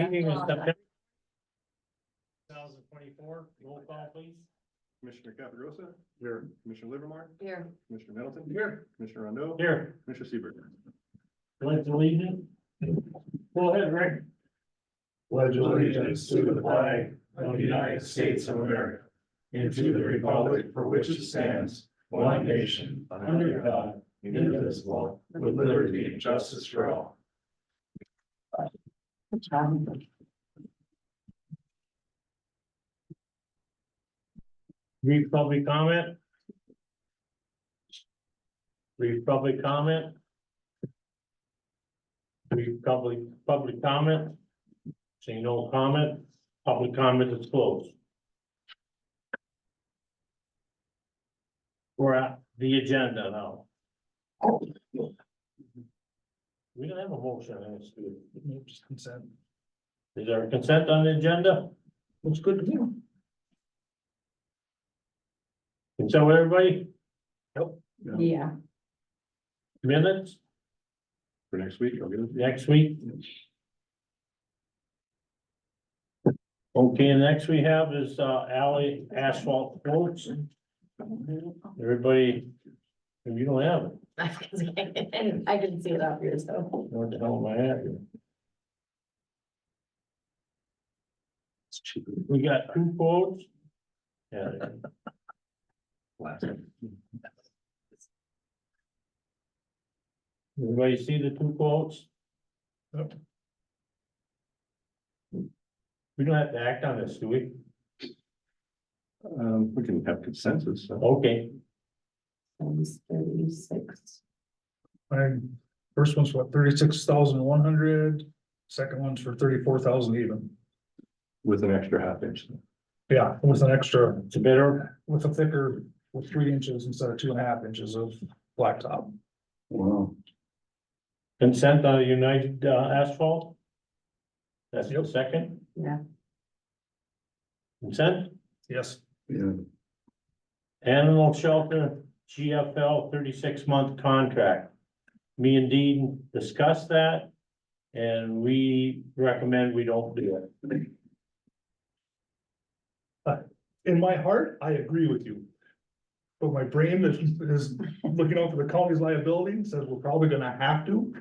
Meeting is September 2024, roll call please. Commissioner Capagrosa. Here. Commissioner Livermore. Here. Commissioner Middleton. Here. Commissioner Rondo. Here, Commissioner Seaver. pledge allegiance. Go ahead, Rick. Pledge allegiance to the flag of the United States of America and to the republic for which it stands, one nation, under God, indivisible, with liberty and justice for all. Brief public comment. Brief public comment. Brief public comment. Saying no comment, public comment is closed. We're at the agenda now. We don't have a motion on this, do we? Just consent. Is there a consent on the agenda? Looks good to me. Consent with everybody? Yeah. Minutes, For next week, I'll get it. next week? Okay, next we have is alley asphalt quotes. Everybody, if you don't have it, And I can see it up here, so. what the hell am I at here? We got two quotes. Yeah. Everybody see the two quotes? Yep. We don't have to act on this, do we? We can have consensus. So. Okay, 36. First one's what, 36,100, second one's for 34,000 even. With an extra half inch. Yeah, with an extra, it's better. with a thicker, with 3 inches instead of 2.5 inches of blacktop. Wow. Consent on United Asphalt? That's the Yep. second Yeah. consent? Yes. Yeah. Animal shelter GFL 36-month contract. Me and Dean discussed that. And we recommend we don't do it. In my heart, I agree with you. But my brain that is looking out for the county's liability says we're probably gonna have to.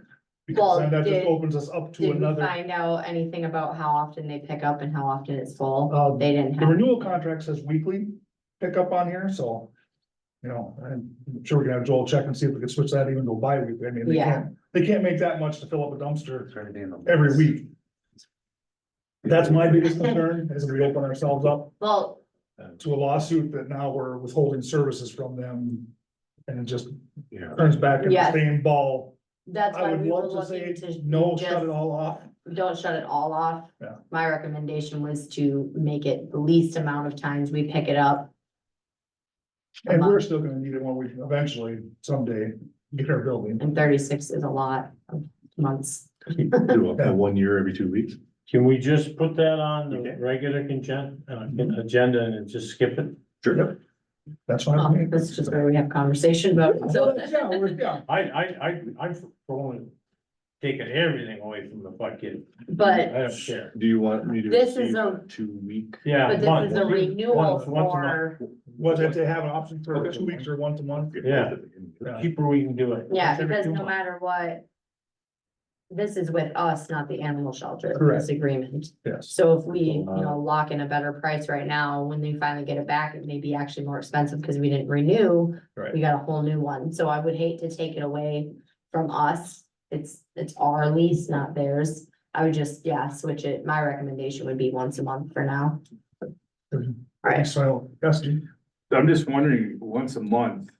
Because Well, then that just did- opens us up to Did we another, find out anything about how often they pick up and how often it's full? Uh, They didn't the have. renewal contract says weekly pickup on here, so. You know, I'm sure we can have Joel check and see if we can switch that even to bi-weekly. I mean, Yeah. they can't make that much to fill up a dumpster every week. That's my biggest concern, is we open ourselves up Well, to a lawsuit that now we're withholding services from them. And it just Yeah. turns back into the Yes. same ball. that's I why would we were love to say, looking to. no, just- shut it all off. Don't shut it all off. Yeah. My recommendation was to make it the least amount of times we pick it up. a And we're month. still gonna need it when we eventually someday get our building. And 36 is a lot of months. Do a 1 year every 2 weeks. Can we just put that on the Okay. regular agenda and just skip it? Sure. That's fine. Well, with me. that's just where we have conversation about. So, Yeah, yeah. I'm for taking everything away from the bucket. I but, don't care. Do you want me to? This is receive a- 2 week? Yeah. but month. this is a renewal Once a month. for, Was it to have an option for Okay. 2 weeks or once a month? Yeah. Yeah. Cheaper we can do it. yeah, Once every because 2 no months. matter what. This is with us, not the animal shelter, Correct. this agreement. Yes. So if we, lock in a better price right now, when they finally get it back, it may be actually more expensive because we didn't renew. Right. We got a whole new one, so I would hate to take it away from us. It's our lease, not theirs. I would just, yeah, switch it. My recommendation would be once a month for now. Right, So, yes, I'm just wondering, once a month,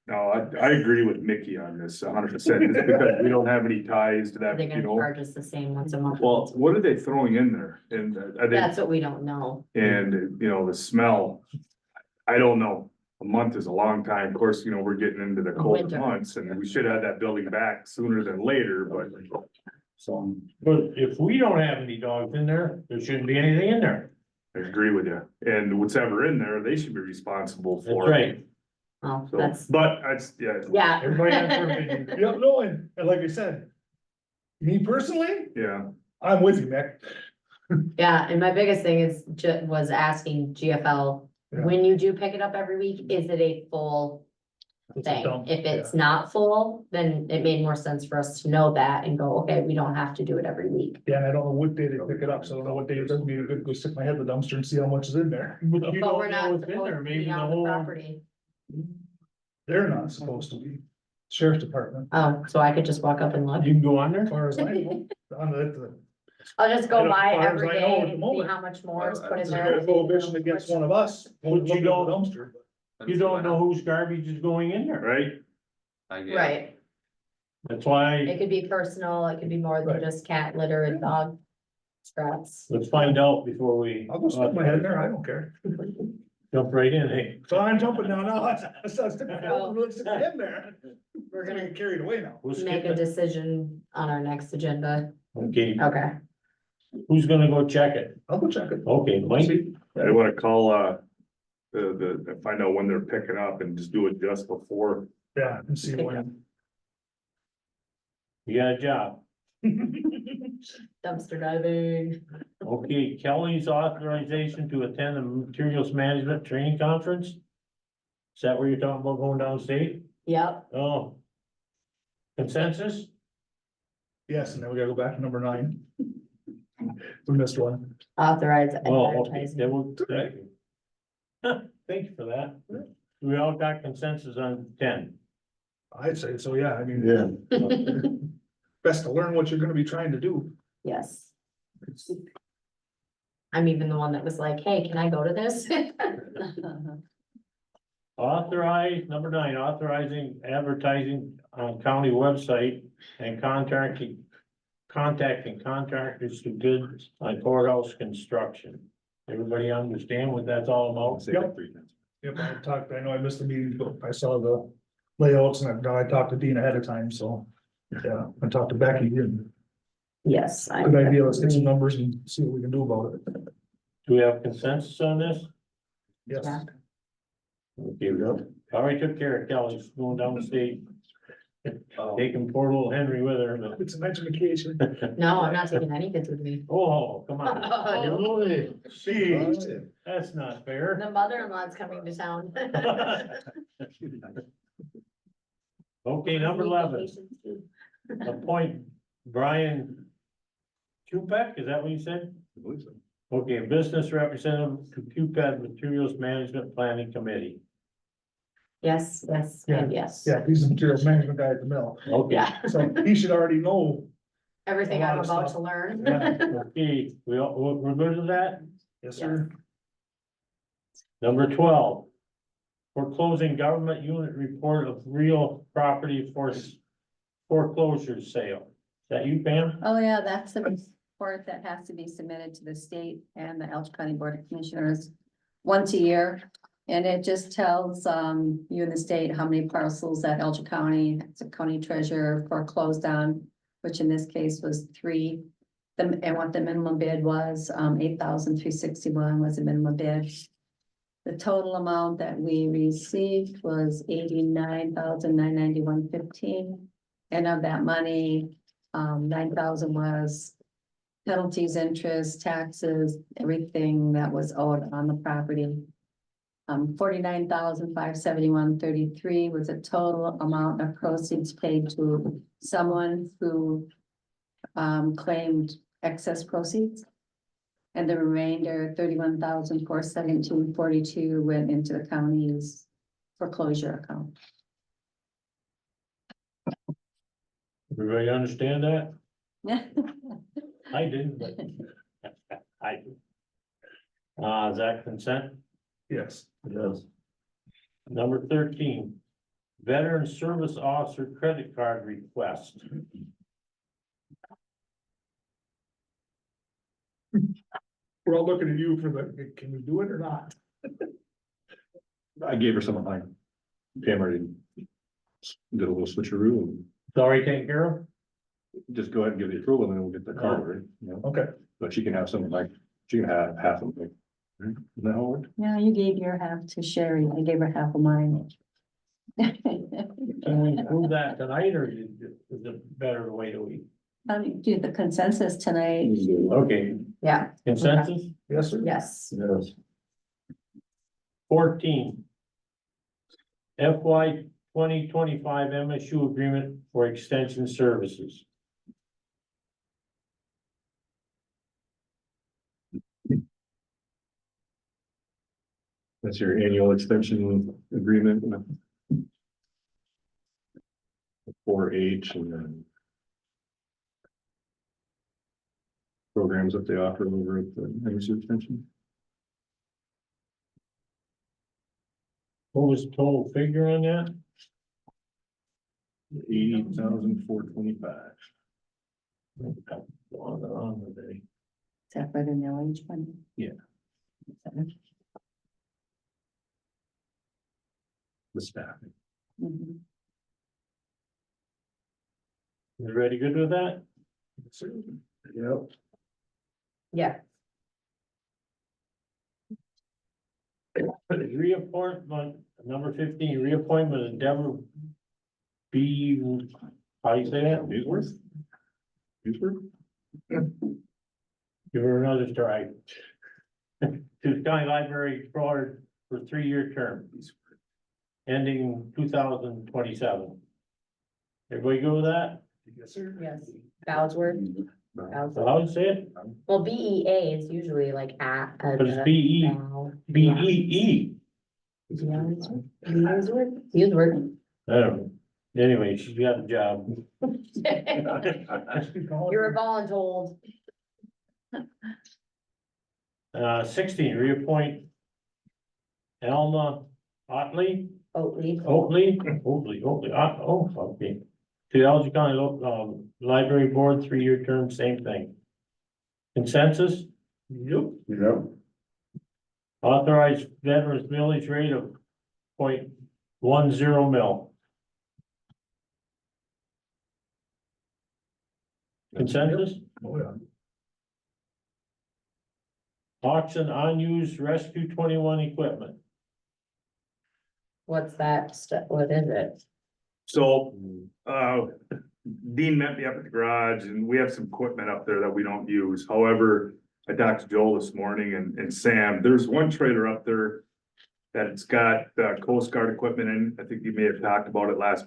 no, I agree with Mickey on this 100%, because we don't have any ties to are that, they you gonna know. charge us the same once a month? Well, what are they throwing in there? And I think, That's what we don't know. and you know, the smell, I don't know. A month is a long time. Of course, you know, we're getting into the colder Winter. months and we should have that building back sooner than later, but. So But if we don't have any dogs in there, there shouldn't be anything in there. I agree with you. And whatever in there, they should be responsible That's for. right. Well, So, that's, but yeah, yeah. Everybody has their opinion. yeah, no, and like I said, me personally, yeah. I'm with you, Mick. Yeah, and my biggest thing is was asking GFL, Yeah. when you do pick it up every week, is it a full It's a thing? dump, If it's yeah. not full, then it made more sense for us to know that and go, okay, we don't have to do it every week. Yeah, and I don't know what day they pick it up, so I don't know what day it does me to go stick my head in the dumpster and see how much is in there. But you But we're don't know not what's in supposed there, to maybe be the on the whole. property. They're not supposed to be. Sheriff's Department, Oh, so I could just walk up and look. You can go on as there? far as I know. I'll just I go don't- by as far as every I know day at the and see moment. how much more is put in There's there. no prohibition against one of us. But you don't- Dumpster. You don't know whose garbage is going in there. Right? Right, That's why, it could be personal, it could be more than Right. just cat litter and dog scraps. let's find out before we. I'll go stick my head in there, I don't care. Jump right in, hey. So I'm jumping now, no, I started sticking my head really sticking my head in there. We're Gonna gonna get carried away now. We'll skip make a it. decision on our next agenda. Okay, Okay. who's gonna go check it? I'll go check it. Okay, Mike, See. I wanna call, find out when they're picking up and just do it just before. Yeah, and see when. you got a job. Dumpster diving. Okay, Kelly's authorization to attend the materials management training conference? Is that where you're talking about going downstate? Yep, Oh. Consensus? Yes, and then we gotta go back to number 9. We missed one. authorize Oh, okay, advertising. that will, thank you. Thank you for that. We all got consensus on 10. I'd say so, yeah, I mean. Yeah. Best to learn what you're gonna be trying to do. Yes. I'm even the one that was like, hey, can I go to this? Authorize, number 9, authorizing advertising on county website and contacting contractors to bid on courthouse construction. Everybody understand what that's all about? Say that 3 times. Yep, I know I missed the meeting, but I saw the layouts and I talked to Dean ahead of time, so. Yeah, I talked to Becky and Yes. I good idea, let's get some agree. numbers and see what we can do about it. Do we have consensus on this? Yes. Yeah. Okay, we already took care of Kelly's going downstate. Taking poor little Henry with her, but, It's an education. No, I'm not taking any kids with me. oh, come on. No. Really? Jeez, that's not fair. The mother-in-law's coming to town. Okay, number 11, appoint Brian Kupek, is that what you said? I believe so. Okay, business representative to QPAD Materials Management Planning Committee. Yes, yes, and yes. Yeah, he's the materials management guy at the mill, Okay. Yeah, so he should already know. everything A lot I'm of about stuff. to learn. Yeah, okay, we're good with that? Yes, sir. Number 12. Foreclosing government unit report of real property for foreclosure sale. Is that you, Pam? Oh, yeah, that's the report that has to be submitted to the state and the Alger County Board of Commissioners once a year. And it just tells you and the state how many parcels that Alger County, the county treasurer foreclosed on, which in this case was 3. And what the minimum bid was, 8,361 was the minimum bid. The total amount that we received was 89,991.15. And of that money, 9,000 was penalties, interest, taxes, everything that was owed on the property. 49,571.33 was a total amount of proceeds paid to someone who claimed excess proceeds. And the remainder, 31,417.42 went into the county's foreclosure account. Everybody understand that? I didn't, but I do. Is that consent? Yes. Yes. Number 13, Veteran Service Officer Credit Card Request. We're all looking at you for the, can we do it or not? I gave her some of mine. Pam already did a little switcheroo and Sorry, take care of? just go ahead and give the approval and then we'll get the card, right? You know, Okay, but she can have some like, she can have half of them. Isn't that how it works? Yeah, you gave your half to Sherry. I gave her half of mine. Can we prove that tonight, or is it better to wait a week? Do the consensus tonight. Okay, Yeah, Consensus? Yes, sir. yes, Yes. 14. FY 2025 MSU agreement for extension services. That's your annual extension agreement. 4-H and then programs that they offer over at the MSU extension. What was the total figure on that? 80,425. On the day. Is that for the millage fund? The staffing. Mhm. Everybody good with that? Yep. yeah, Reappointment, number 15, reappointment of Deborah B. How do you say that? Newsworth? Newsworth? Give her another try. To the County Library Board for 3-year term. Ending 2027. Everybody go with that? Yes, sir. yes. Bowsworth. So Bowsworth. how do you say it? Well, BEA is usually like at. But it's B-E, B-E-E. Bowsworth. I don't know. Anyway, she's got a job. You were voluntold. 16, reappoint Elma Otley, Oatly. okay. To the Alger County Library Board, 3-year term, same thing. Consensus? Yep. Authorized veterans millage rate of 0.10 mil. Consensus? Oh, yeah. Auction unused Rescue 21 equipment. What's that what is it? So, Dean met me up at the garage and we have some equipment up there that we don't use. However, I talked to Joel this morning and Sam, there's one trailer up there that it's got Coast Guard equipment in. I think you may have talked about it last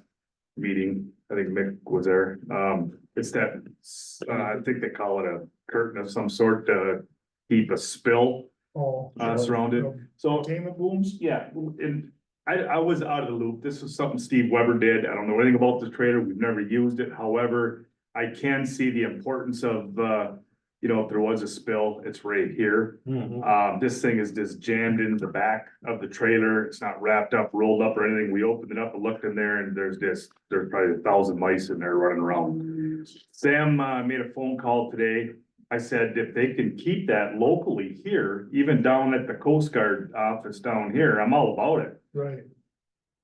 meeting. I think Mick was there. It's that, I think they call it a curtain of some sort to keep a spill surrounded. So Containment booms? yeah, and I was out of the loop. This was something Steve Weber did. I don't know anything about the trailer. We've never used it. However, I can see the importance of, if there was a spill, it's right here. This thing is just jammed into the back of the trailer. It's not wrapped up, rolled up or anything. We opened it up and looked in there and there's probably 1,000 mice in there running around. Sam, made a phone call today. I said, if they can keep that locally here, even down at the Coast Guard office down here, I'm all about it. Right.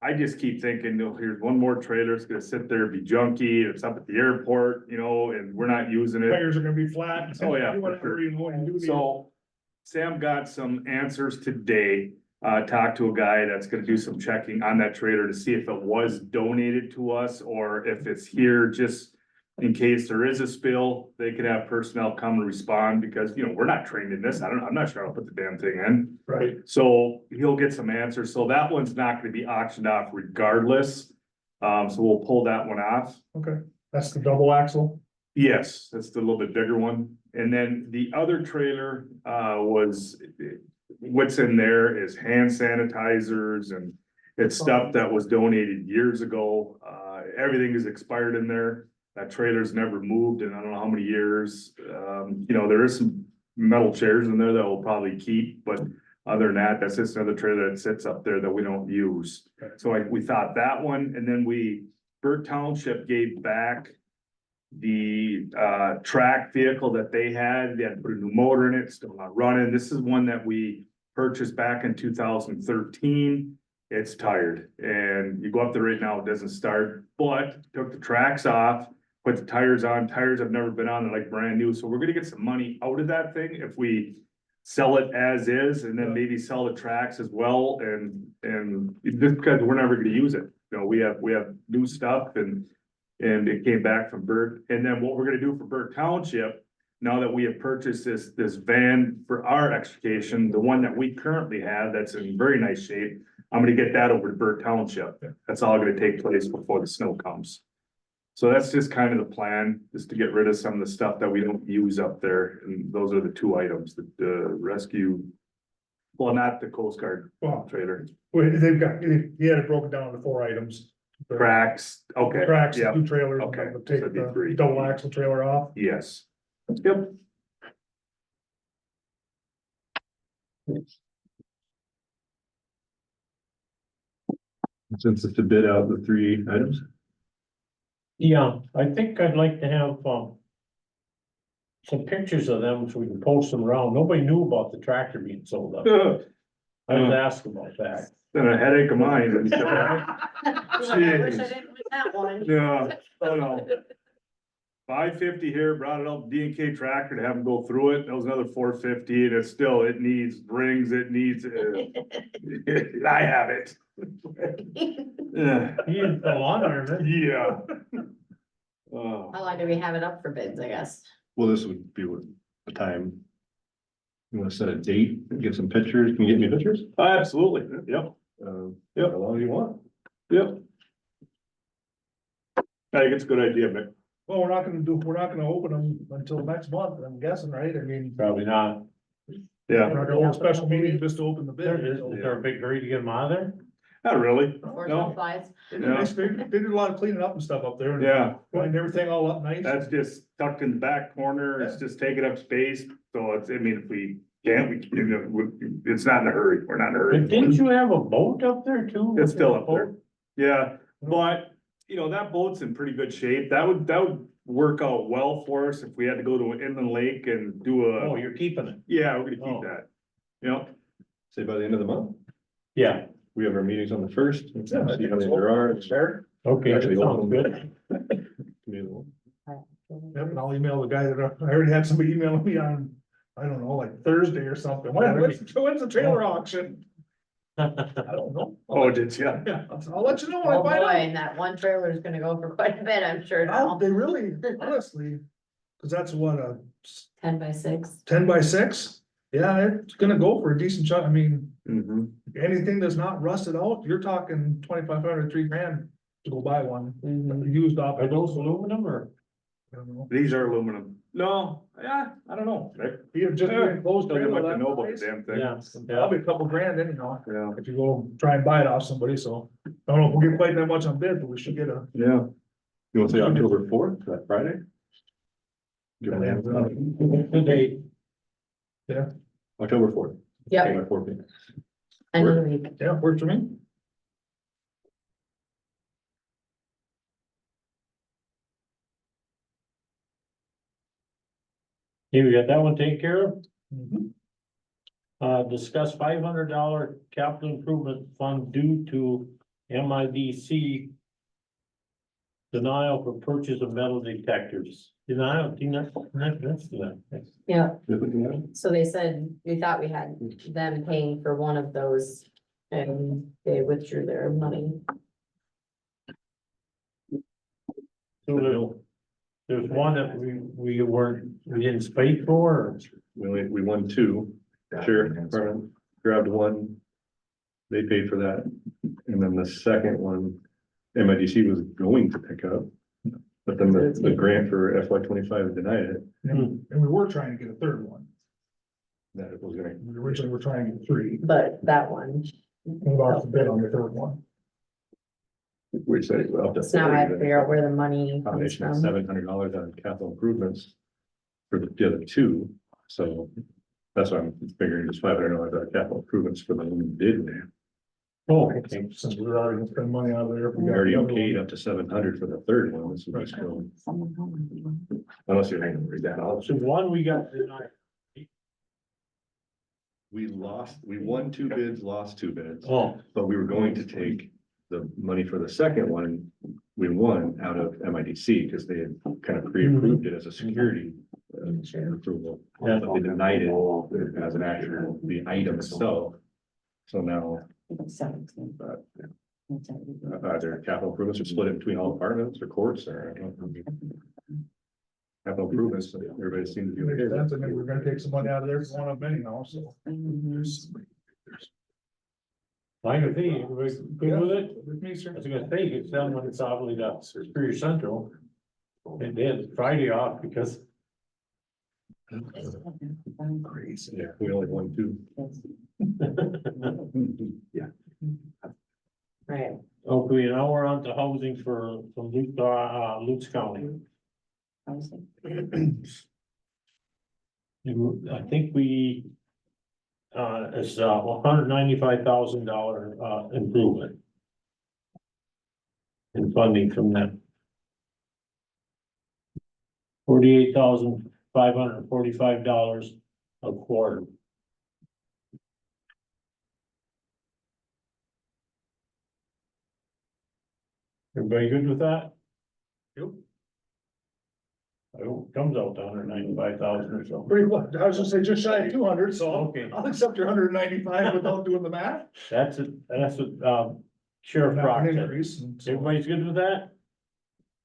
I just keep thinking, here's one more trailer, it's gonna sit there, be junky, it's up at the airport, and we're not using it. Tires are gonna be flat. Oh, yeah, for Whatever sure. you want to do. So Sam got some answers today, talked to a guy that's gonna do some checking on that trailer to see if it was donated to us or if it's here just in case there is a spill, they could have personnel come and respond because, we're not trained in this. I'm not sure I'll put the damn thing in. Right. So he'll get some answers. So that one's not gonna be auctioned off regardless. So we'll pull that one off. Okay. That's the double axle. Yes, that's the little bit bigger one. And then the other trailer, what's in there is hand sanitizers and it's stuff that was donated years ago. Everything is expired in there. That trailer's never moved in I don't know how many years. There is some metal chairs in there that we'll probably keep, but other than that, that's just another trailer that sits up there that we don't use. So we thought that one, and then Burt Township gave back the track vehicle that they had to put a new motor in it, still not running. This is one that we purchased back in 2013. It's tired and you go up there right now, it doesn't start, but took the tracks off, put the tires on. Tires have never been on, they're like brand new. So we're gonna get some money out of that thing if we sell it as is and then maybe sell the tracks as well. And just because we're never gonna use it. We have new stuff and it came back from Burt. And then what we're gonna do for Burt Township, now that we have purchased this van for our extrication, the one that we currently have that's in very nice shape, I'm gonna get that over to Burt Township. That's all gonna take place before the snow comes. So that's just kind of the plan, is to get rid of some of the stuff that we don't use up there, and those are the two items, the rescue. Well, not the Coast Guard Well, trailer, they've got, he had it broken down into 4 items. cracks, okay, Tracks, yeah, 2 trailers, okay, and so take that'd be the 3. double axle trailer off. yes. Yep. Since it's to bid out the 3 items. Yeah, I think I'd like to have, some pictures of them so we can post them around. Nobody knew about the tractor being sold up. I was asked about that. Then a headache of mine. I wish I didn't win that one. Yeah, oh no. 550 here, brought it up D&K tractor to have them go through it, that was another 450, and it's still, it needs rings, it needs, I have it. Yeah, He is the lawnmower, man. yeah. Oh, How long do we have it up for bids, I guess? Well, this would be what, a time. You wanna set a date, get some pictures, can you get me pictures? absolutely, yep, Yep. How long do you want? yep. I think it's a good idea, Mick. Well, we're not gonna open them until next month, I'm guessing, right? I mean, Probably not. Yeah, we're not gonna hold a special meeting just to open the bid. Is there a big hurry to get them out of there? not really, Before No. snow flies? They did a lot of cleaning up and stuff up there. And yeah. cleaned everything all up nice. That's just tucked in the back corner, it's just taking up space, so it's, I mean, if we can't, we can, it's not in a hurry, we're not in a hurry. But didn't you have a boat up there too? It's still up there. Yeah, but, you know, that boat's in pretty good shape, that would work out well for us if we had to go to an inland lake and do Oh, a, you're keeping it? yeah, we're gonna Oh. keep that. You know, Say by the end of the month, Yeah, we have our meetings on the 1st. Yeah, I See how think many so. there are. Sure. okay, that Actually, sounds open. good. Yep, and I'll email the guy that, I already had somebody emailing me on, I don't know, like Thursday or something. When's the trailer auction? I don't know. oh, did you? Yeah, I'll let you know when Oh I boy, find out. and that one trailer is gonna go for quite a bit, I'm sure Well, now. they really, honestly, cause that's what, 10x6. 10x6? Yeah, it's gonna go for a decent chunk. I mean, Mhm. anything that's not rusted out, you're talking 2,500, $3,000 to go buy one. Mhm. Used off. Are those aluminum or? I don't know. These are aluminum. No, yeah, I don't know, Mick. You have just an enclosed Doesn't trailer like to that know about the size, damn thing. Yeah, yeah. probably a couple grand anyhow, Yeah, if you go try and buy it off somebody, so. I don't know if we'll get quite that much on bid, but we should get a. yeah. You wanna say October 4th, that Friday? Give them the- The date. October 4th. Yep, By 4 p.m. end of the week. Yeah, works for me. Here, we got that one taken care of. Mhm. Discuss $500 capital improvement fund due to MIDC. Denial for purchase of metal detectors. Denial, that's that. Yeah, Yeah. so they said, we thought we had them paying for one of those and they withdrew their money. So there's one that we didn't speak for, or? We won 2. Sheriff Department grabbed 1. They paid for that. And then the second one, MIDC was going to pick up. But then the grant for FY25 denied it. And we were trying to get a third one. That it was gonna. We originally were trying to get 3. But that one, Move off the bid on the third one. We said it was up to. so now I have to 40, figure out where the money comes Combination of from. $700 on capital improvements. For the other 2, so that's why I'm figuring just $500 on capital improvements for the one we did. Oh, okay. Since we were already gonna spend money out of there. We already okayed up to 700 for the third one, this would be still, unless you're hanging read that out. So one we got denied. We won 2 bids, lost 2 bids, Oh, but we were going to take the money for the second one. We won out of MIDC because they had kind of pre-approved it as a security Sure. approval. Yeah. But they denied it as an actual, the item itself. So now, either capital improvements are split in between all departments or courts or. I don't know. capital improvements, everybody seems to be Makes okay. sense, I mean, we're gonna take some money out of there, going up anyhow, so. Like I think, everybody's good with it? With me, sir. I was gonna say, it's down when it's probably got Superior Central. And they had Friday off because Crazy. Yeah, we only won two. Right. okay, now we're on to housing for, from Lutz County. I think we, it's $195,000, improvement. In funding from them. $48,545 a quarter. Everybody good with that? Yep. I hope it comes out to 195,000 or so. Pretty close, I was gonna say just shy of 200, so Okay. I'll accept your 195 without doing the math. That's it, that's what, Sheriff Not Brock an said. increase, and so- Everybody's good with that?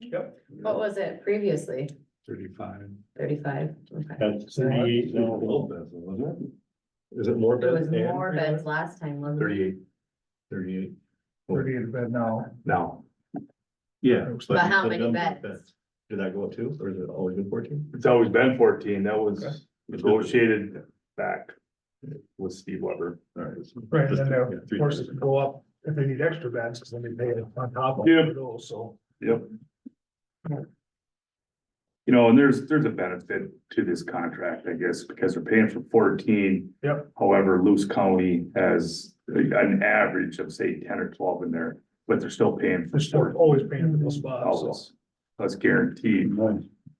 Yep. What was it previously? 35. 35? Okay. That's 38, A no, little bit, wasn't it? Is it more It was beds? and- more beds last time, wasn't it? 38. 38. 30 in bed now. Now. Yeah. But how the many number of beds? Did that go up too, or is it always been 14? It's always been 14. That Okay. was negotiated back with Steve Weber. All right. Right, and Just then yeah, of three course times. it can go up if they need extra beds, because then they pay it on top of Yeah. those, so. Yep. You know, and there's a benefit to this contract, I guess, because they're paying for 14. Yep. However, Luce County has an average of say 10 or 12 in there, but they're still paying for They're still always paying for those spots, so. houses. That's guaranteed.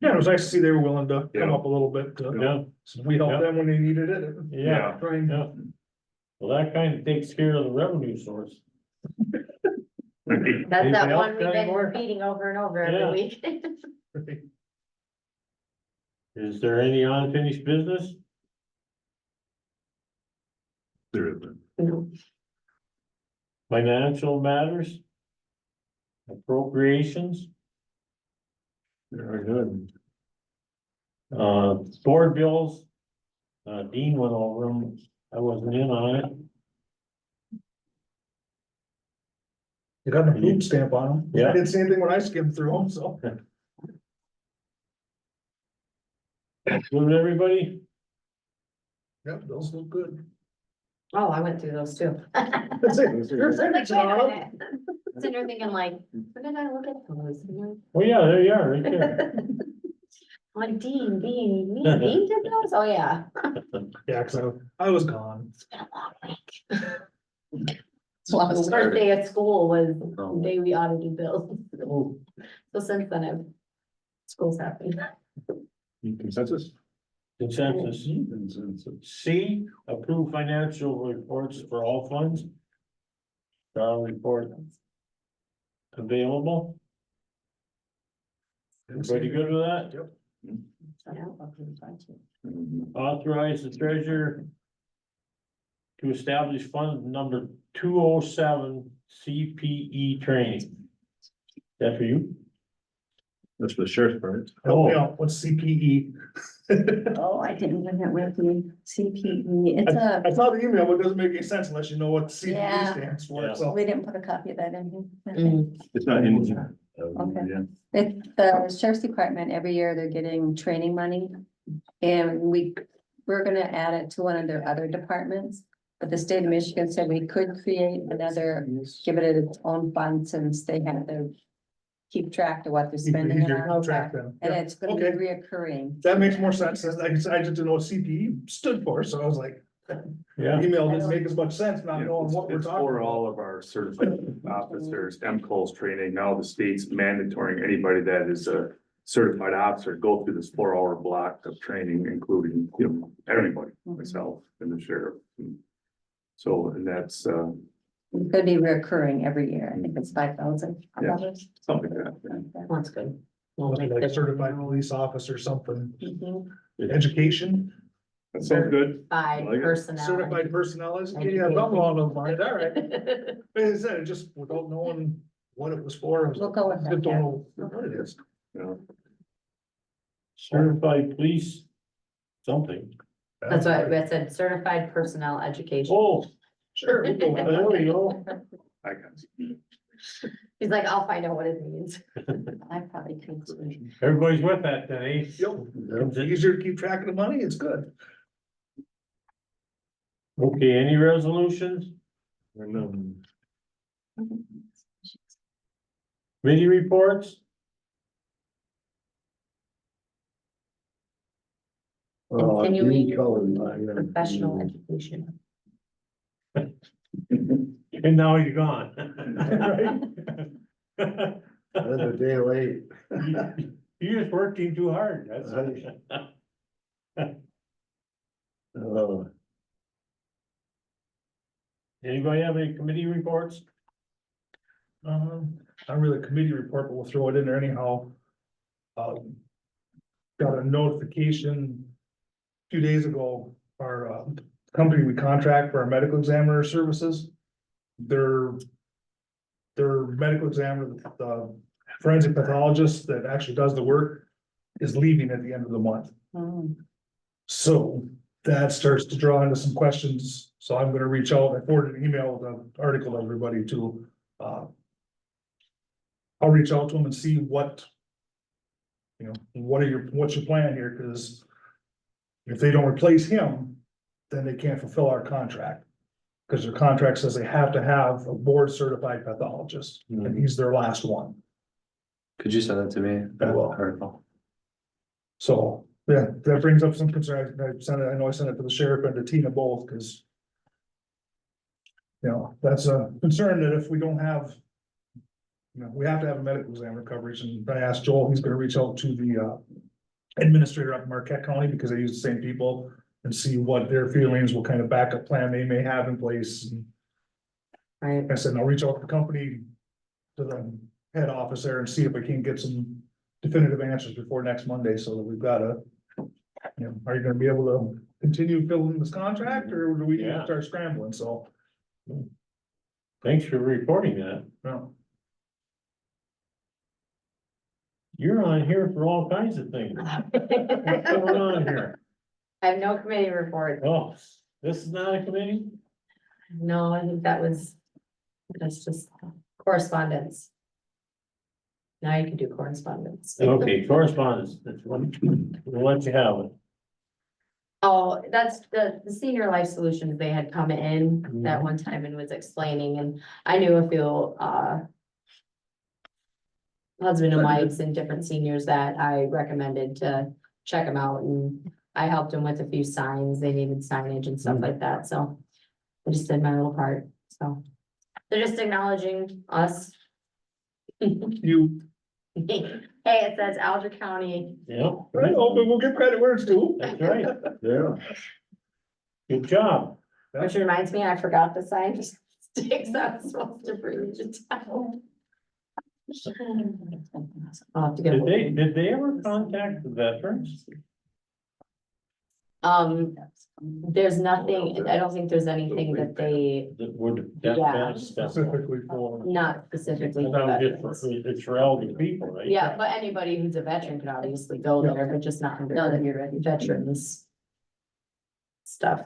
Yeah, it was nice to see they were willing to come Yeah. up a little bit, yeah, so we helped Yeah. them when they needed it. yeah, Try and- yeah. Well, that kind of takes care of the revenue source. That's Anything that else, one we've been anymore? repeating over and over Yeah. every week. Is there any unfinished business? There is. No. Financial matters? Appropriations? Very good. Board bills? Dean went over them, I wasn't in on it. You got the food stamp on them. Yeah. I didn't see anything when I skimmed through them, so. Good with everybody? Yep, those look good. Oh, I went through those too. That's it. There's I'm like, anything wait a on minute. Sitting there thinking like, when did I look at those? I'm Oh, yeah, there you are, right there. like, Dean did those? Oh, yeah. Yeah, cause I was gone. It's been a long week. The first day at school was the day we audited bills. So since then, school's happened. Consensus? Consensus. Consensus. C, approve financial reports for all funds. Report available. Everybody good with that? Authorize the treasurer to establish fund number 207 CPE training. That for you? That's for the sheriff's department. Help me out, what's CPE? Oh, I didn't bring it with me. CPE, it's a, I saw the email, but it doesn't make any sense unless you know what CPE Yeah. stands for, Yeah. so. we didn't put a copy of that in here. Mm. It's not in here. Okay. Yeah. The sheriff's department, every year they're getting training money. And we're gonna add it to one of their other departments. But the state of Michigan said we could create another, give it its own fund since they have to keep track of what they're spending it Easier to on. track them. And Yeah. it's gonna be Okay. reoccurring. That makes more sense, I just didn't know what CPE stood for, so I was like, Yeah, email didn't make as much sense, not Yeah, knowing what we're it's talking for about. all of our certified officers, MCOS training. Now the state's mandatory anybody that is a certified officer go through this 4-hour block of training, including, you know, everybody, myself and the sheriff. So, and that's, It could be reoccurring every year. I think it's $5,000. something like that. That's good. We'll make Like the- certified police officer, something, Mhm. education, That sounds good. By Like it. personnel. certified personnel, yeah, something along those lines, all right. Like I said, just without knowing what it was for. I was We'll go with like, that, just don't know what it is. You know, certified police, something. That's what I said, certified personnel education. Oh, Sure. we'll go with that. there we go. I got you. He's like, I'll find out what it means. I probably could. too. Everybody's with that today. It's easier to keep track of the money, it's good. Okay, any resolutions, And, committee reports? Continuing Dean Professional education. And now you're gone. Another day late. You just working too hard, that's. Anybody have any committee reports? Not really a committee report, but we'll throw it in there anyhow. Got a notification a few days ago, our company we contract for our medical examiner services. Their medical examiner, the forensic pathologist that actually does the work is leaving at the end of the month. So that starts to draw into some questions, so I'm gonna reach out, I forwarded an email, the article to everybody to, I'll reach out to them and see what. You know, what's your plan here, cause. If they don't replace him, then they can't fulfill our contract. Cause their contract says they have to have a board certified pathologist, and he's their last one. Could you send that to me? I will. Article. So, yeah, that brings up some concern. I know I sent it to the sheriff and to Tina both, cause. You know, that's a concern that if we don't have. You know, we have to have a medical examiner coverage, and I asked Joel, he's gonna reach out to the administrator up in Marquette County, because they use the same people. And see what their feelings, what kind of backup plan they may have in place. And Right, I said, I'll reach out to the company. To the head office there and see if we can get some definitive answers before next Monday, so that we've got a. You know, are you gonna be able to continue filling this contract, or do we need to Yeah. start scrambling, so, Thanks for reporting that. no. You're on here for all kinds of things. What's going on here? I have no committee report. Oh, this is not a committee? No, I think that's just correspondence. Now you can do correspondence. Okay, correspondence. We'll let you have it. Oh, that's the senior life solutions, they had come in that one time and was explaining, and I knew a few, husband and wives and different seniors that I recommended to check them out, and I helped them with a few signs, they needed signage and stuff like that, so. I just did my little part, so. They're just acknowledging us. You, Hey, it says Alger County. Yeah, but we'll give credit where it's due. that's right. yeah. Good job. Which reminds me, I forgot to sign sticks I was supposed to bring you to town. I'll have to get. Did they ever contact the veterans? There's nothing, I don't think there's anything that they, That would, that, Yeah. that's, Specifically for. not specifically for just veterans. for, it's for elderly people, right? Yeah, but anybody who's a veteran could obviously go there, but just not Not under if you're ready. veterans. Stuff.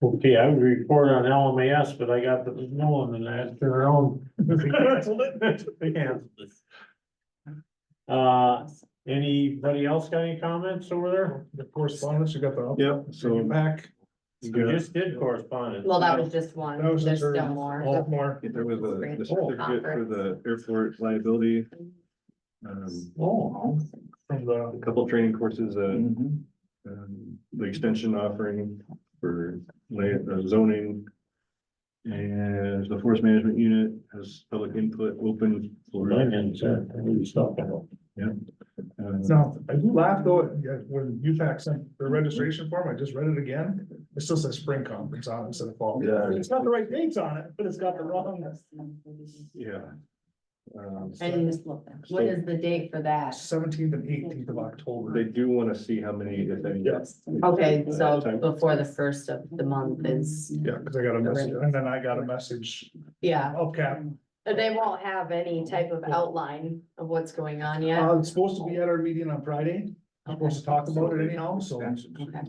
Okay, I would report on LMAS, but I got the, no one and asked their own. They canceled it. Anybody else got any comments over there? The correspondence, you got the. Yep, so Back, you We got, just did correspondence. Well, that was just one, That was there's just still her- more. more. there was the Great. certificate for the airport liability. Oh, From A the. couple training courses, Mm-hmm. the extension offering for zoning. And the forest management unit has public input open for. mine and, we stopped about. No, I do laugh though, when UTAC sent their registration form, I just read it again, it still says spring conference on it instead of fall. Yeah. It's got the right dates on it, but it's got the wrong. Yeah. And when is the date for that? 17th and 18th of October. They do wanna see how many, if any. Yes. Okay, so Time. before the first of the month is, Yeah, cause I got a message, and then I got a message, yeah, okay, They won't have any type of outline of what's going on yet. It's supposed to be at our meeting on Friday. I'm supposed to talk about it anyhow, so. Okay.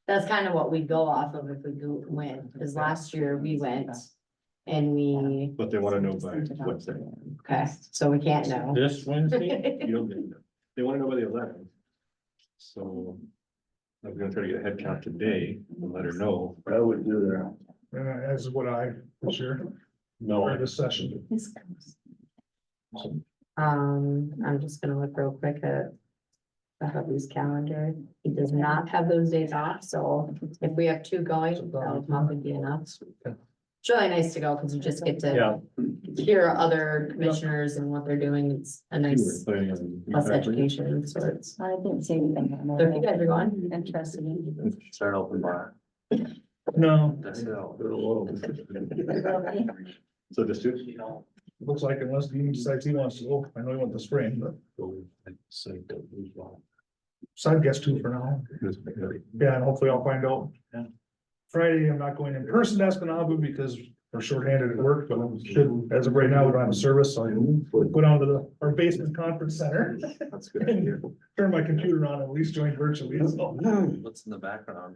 That's kind of what we go off of if we went, because last year we went and we, But they wanna know by what's that. okay, so we can't know. This Wednesday, They wanna know by the 11th. So I'm gonna try to get a head count today and let her know. I would do that. As what I, for sure, for no, this session. I'm just gonna look real quick at the hubby's calendar. He does not have those days off, so if we have two going, that'll probably be enough. It's really nice to go because you just get yeah, to hear other commissioners and what they're doing. It's a nice plus education, so it's. I didn't see anything. on So if you guys are going, Interested in. Start open bar. No, That's it. So just do. looks like unless Dean decides he wants to go, I know he went to spring, but so I guess two for now. Yeah, and hopefully I'll find out. Friday, I'm not going in person to Escanaba because we're shorthanded at work, but we should, as of right now, we don't have a service, so I can go down to our basement conference center. That's good. And turn my computer on and at least join virtually, so. What's in the background?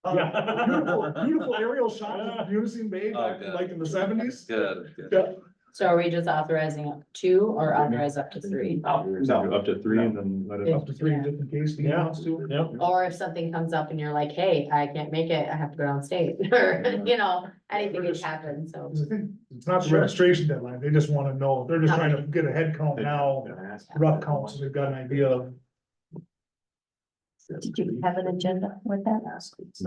Beautiful aerial shot of Munising Bay back in, like in the seventies. Good, good. Yeah. so are we just authorizing up two or authorize up to three? No, up to 3 and then let it. Up to three, just in case Dean Yeah. wants to. yep. Or if something comes up and you're like, hey, I can't make it, I have to go downstate, or, you know, anything could happen, so. 'Cause I think it's not the Sure. registration deadline, they just wanna know, they're just How trying to many? get a head count now, rough count, so they've got an idea of. Did you have an agenda with that?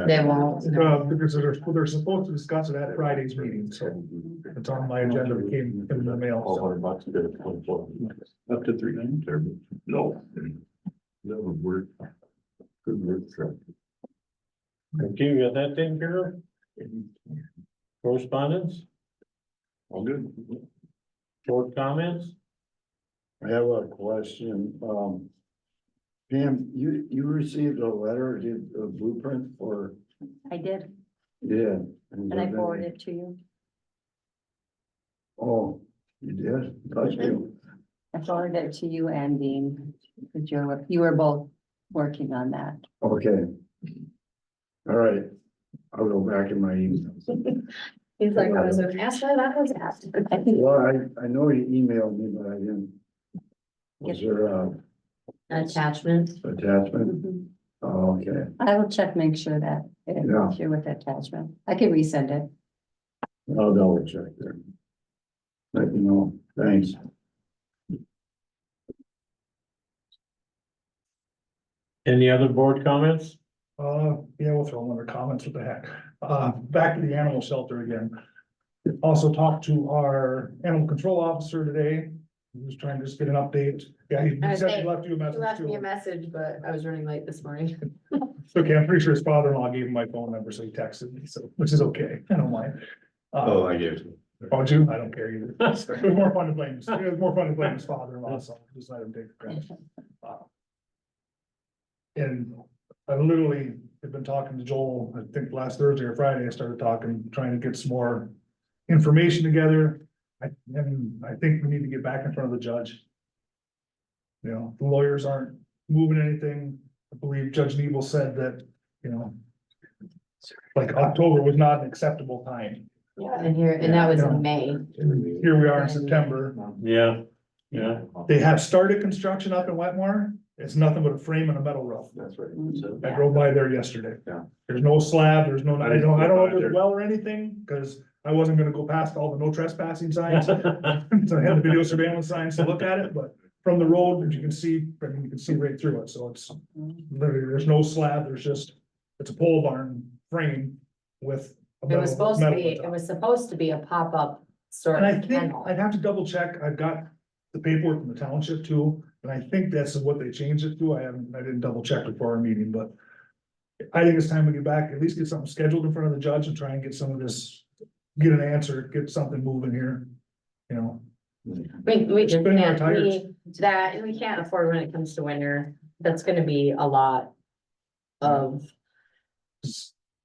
They won't. Because they're supposed to discuss it at Friday's meeting, so it's on my agenda, it came in the mail, so. Up to 3. No. That would work. Good work, sir. Okay, you got that taken care of? Correspondence, All good. short comments? I have a question, Pam, you received a letter, a blueprint for, I did, yeah. and I forwarded it to you. Oh, you did? Thank you. I forwarded it to you and Dean, because you were both working on that. Okay. All right, I'll go back in my emails. He's like, I was gonna ask why that was asked. Well, I know you emailed me, but I didn't. Was there a Attachment. attachment? Mhm. Oh, okay, I will check, make sure that it Yeah. goes through with the attachment. I can resend it. I'll double check there. Let you know, thanks. Any other board comments? Yeah, we'll throw another comments, what the heck. Back to the animal shelter again. Also talked to our animal control officer today. He was trying to just get an update. Yeah, he said he left you a He message left me a too. message, but I was running late this morning. It's okay, I'm pretty sure his father-in-law gave him my phone number, so he texted me, so, which is okay, I don't mind. Oh, I gave it to you. Oh, did you? I don't care either. It was more fun to blame, it was more fun to blame his father-in-law, so just let him take the credit. And I literally have been talking to Joel, I think last Thursday or Friday, I started talking, trying to get some more information together. And I think we need to get back in front of the judge. You know, the lawyers aren't moving anything. I believe Judge Nebel said that, you know, like October was not an acceptable time. Yeah, and that was in May. And here we are in September. Yeah, yeah, They have started construction up in Wetmore. It's nothing but a frame and a metal roof. That's right. I drove by there yesterday. Yeah. There's no slab, there's no, I I don't know if there. there's a well or anything, because I wasn't gonna go past all the no trespassing signs. So I had the video surveillance signs to look at it, but from the road, as you can see, I mean, you can see right through it, so it's literally, there's no slab, there's just, it's a pole barn frame with. a It was metal- supposed to metal be, on top. it was supposed to be a pop-up sort And I of think, kennel. I'd have to double check, I've got the paperwork from the township too, and I think that's what they changed it to, I didn't double check before our meeting, but. I think it's time to get back, at least get something scheduled in front of the judge and try and get some of this, get an answer, get something moving here, you know. We just Spinning our can't, tires. we can't afford when it comes to winter, that's gonna be a lot of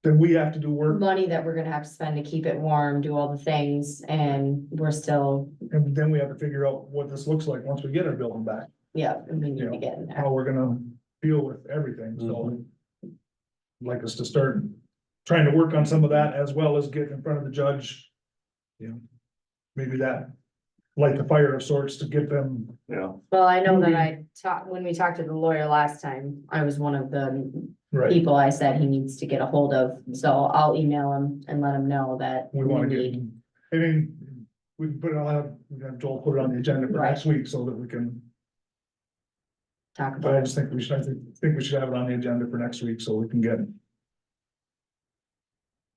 then we have to do work, money that we're gonna have to spend to keep it warm, do all the things, and we're still, and then we have to figure out what this looks like once we get our building back. yeah, we need to get in there. How we're gonna deal with everything, so. Like us to start trying to work on some of that as well as get in front of the judge. You know, maybe that, light the fire of sorts to get them, Yeah, Well, I know that I talked, when we talked to the lawyer last time, I was one of the right, people I said he needs to get a hold of, so I'll email him and let him know that we we wanna get, need. I mean, we can put it on, we have Joel put it on the agenda for next week so that we can. Talk But I about, just think we should, I think we should have it on the agenda for next week so we can get.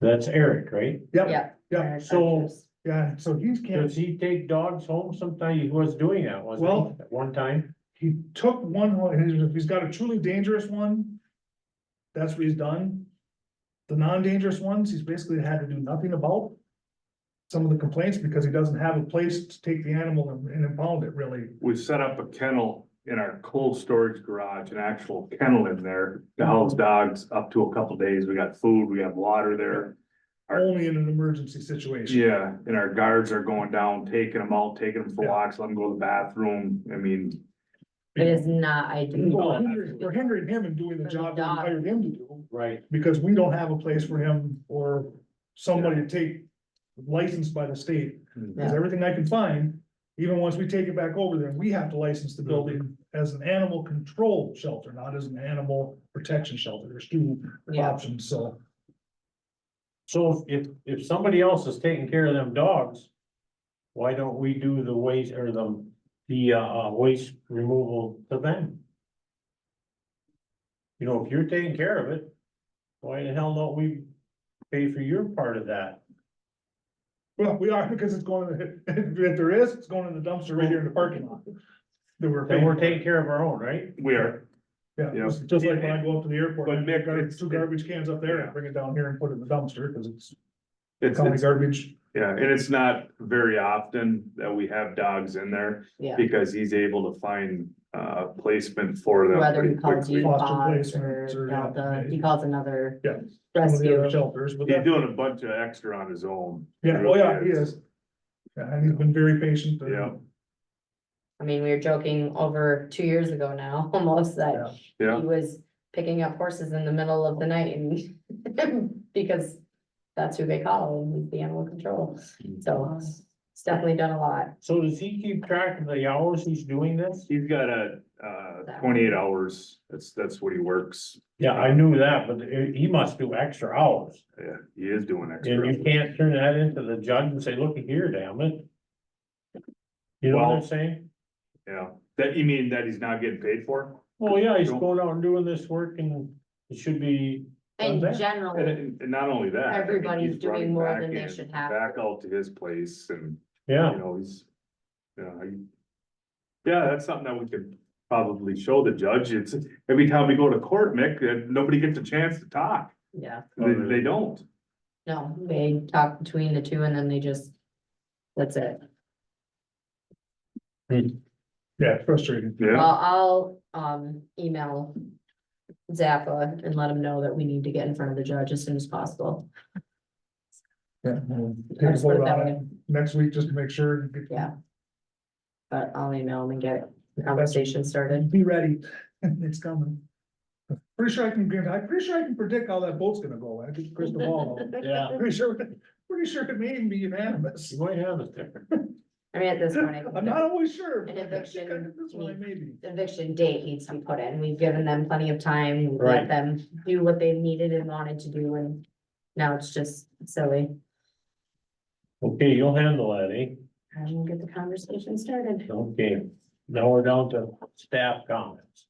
That's Eric, right? Yep, yeah. yeah, So- yeah, so he's can't, Does he take dogs home sometime? He was doing that, wasn't he, Well- at one time? he took one, if he's got a truly dangerous one. That's what he's done. The non-dangerous ones, he's basically had to do nothing about. Some of the complaints because he doesn't have a place to take the animal and impound it really. we set up a kennel in our cold storage garage, an actual kennel in there to house dogs up to a couple days. We got food, we got water there. Only in an emergency situation. Yeah, and our guards are going down, taking them out, taking them for walks, letting them go to the bathroom. I mean, It is not ideal. We're hindering him in doing the job that we hired him to do, Right. because we don't have a place for him or somebody to take licensed by the state. Because Yeah. everything I can find, even once we take it back over there, we have to license the building as an animal control shelter, not as an animal protection shelter. There's two Yeah. options, so. So if somebody else is taking care of them dogs, why don't we do the waste or the waste removal to them? You know, if you're taking care of it, why the hell don't we pay for your part of that? Well, we are, because it's going, if there is, it's going in the dumpster right here in the parking lot. That we're Then we're paying taking care of our own, right? we are, for. Yeah, yeah. just like when I go up to the airport, But I Mick, got it's- two garbage cans up there and bring it down here and put it in the dumpster, because it's it's, county garbage. yeah, and it's not very often that we have dogs in there Yeah, because he's able to find placement for them whether he pretty calls you quickly. Foster Foz placements or or, Delta, he calls another Yeah. Some of the other rescue. shelters, but He's that, doing a bunch of extra on his own. yeah, oh yeah, he is. Yeah, and he's been very patient. Yeah, I mean, we were joking over 2 years ago now, almost, that yeah. he was picking up horses in the middle of the night and because that's who they call, and he's the animal control. So it's definitely done a lot. So does he keep track of the hours he's doing this? He's got a 28 hours. That's what he works. Yeah, I knew that, but he must do extra hours. Yeah, he is doing And extra. you can't turn that into the judge and say, looky here, damn it. You know what I'm Well- saying? Yeah, that, you mean that he's not getting paid for? Well, yeah, he's going out and doing this work and it should be. In done there. general, And not only that. I mean, Everybody's he's doing running more back than they in, should have Back to. out to his place and, Yeah, you know, he's, yeah, that's something that we could probably show the judge. It's, every time we go to court, Mick, nobody gets a chance to talk. yeah, They don't. no, they talk between the two and then they just, that's it. Yeah, it's frustrating. Yeah, Well, I'll, email Zappa and let him know that we need to get in front of the judge as soon as possible. Yeah, we'll take a Just put it vote that on way. it next week just to make sure. Yeah. But I'll email him and get the conversation started. Be ready, it's coming. Pretty sure I can predict how that vote's gonna go. I think crystal ball. yeah, Pretty sure it may even be unanimous. you might have it there. I mean, at this point, I I'm not always sure. An but eviction This one I may be. the eviction date needs to be put in. We've given them plenty of time, we've Right. let them do what they needed and wanted to do, and now it's just silly. Okay, you'll handle that, eh? And we'll get the conversation started. Okay, now we're down to staff comments.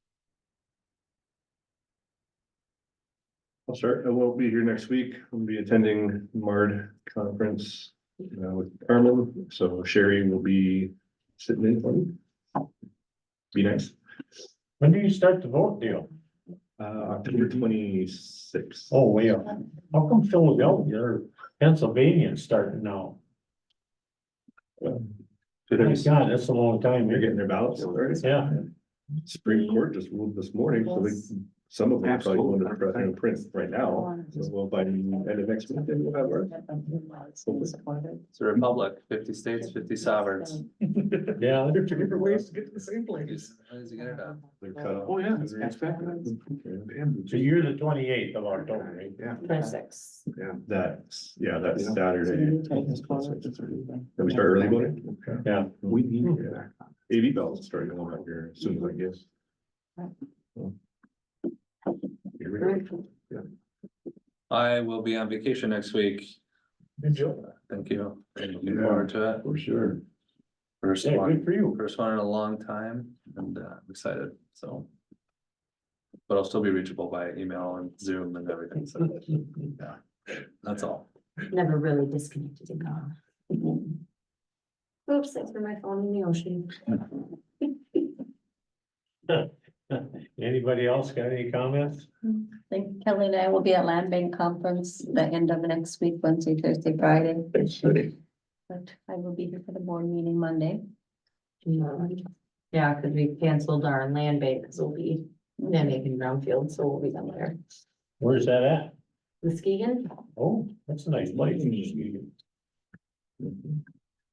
I'll start. I won't be here next week. I'll be attending MARD conference with Carmen, so Sherry will be sitting in for me. Be nice. When do you start the vote deal? October 26th. Oh, way up. How come Philadelphia or Pennsylvania's starting now? My God, that's a long time. They're getting their ballots already. Yeah, Supreme Court just ruled this morning, so they some of them are probably going to the president print right now, so we'll by the end of next week, then we'll have ours. It's a republic, 50 states, 50 sovereigns. Yeah, There's two different ways to get to the same place. How does he get it done? They're cut off. Oh, yeah, it's expected. so you're the 28th of October, right? Yeah, 26. That's Saturday. Then we start early voting? Okay. Yeah. We need, AV bells start going up here as soon as I guess. Here we go. I will be on vacation next week. Enjoy. Thank you. Looking forward to it. For sure. First Yeah, one, good for you. first one in a long time and I'm excited, so. But I'll still be reachable by email and Zoom and everything, so, yeah, that's all. Never really disconnected and gone. Oops, thanks for my phone in the ocean. Anybody else got any comments? I think Kelly and I will be at Land Bank Conference the end of next week, Wednesday, Thursday, Friday. But I will be here for the board meeting Monday. Yeah, cause we canceled our land bank, cause we'll be making brownfield, so we'll be down there. Where's that at? Muskegon? Oh, that's a nice place.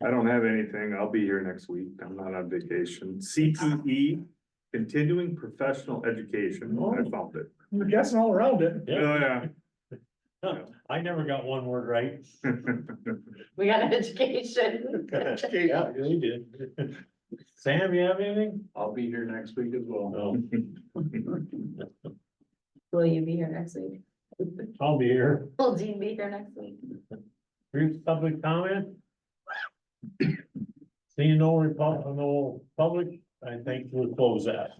I don't have anything. I'll be here next week. I'm not on vacation. CTE, continuing professional education. I found it. You're guessing all around it. Oh, yeah. I never got one word right. We got an education. Yeah, you did. Sam, you have anything? I'll be here next week as well. No, Will you be here next week? I'll be here. Will Jean be here next week? Brief public comment? Seeing no public, I think we'll close that.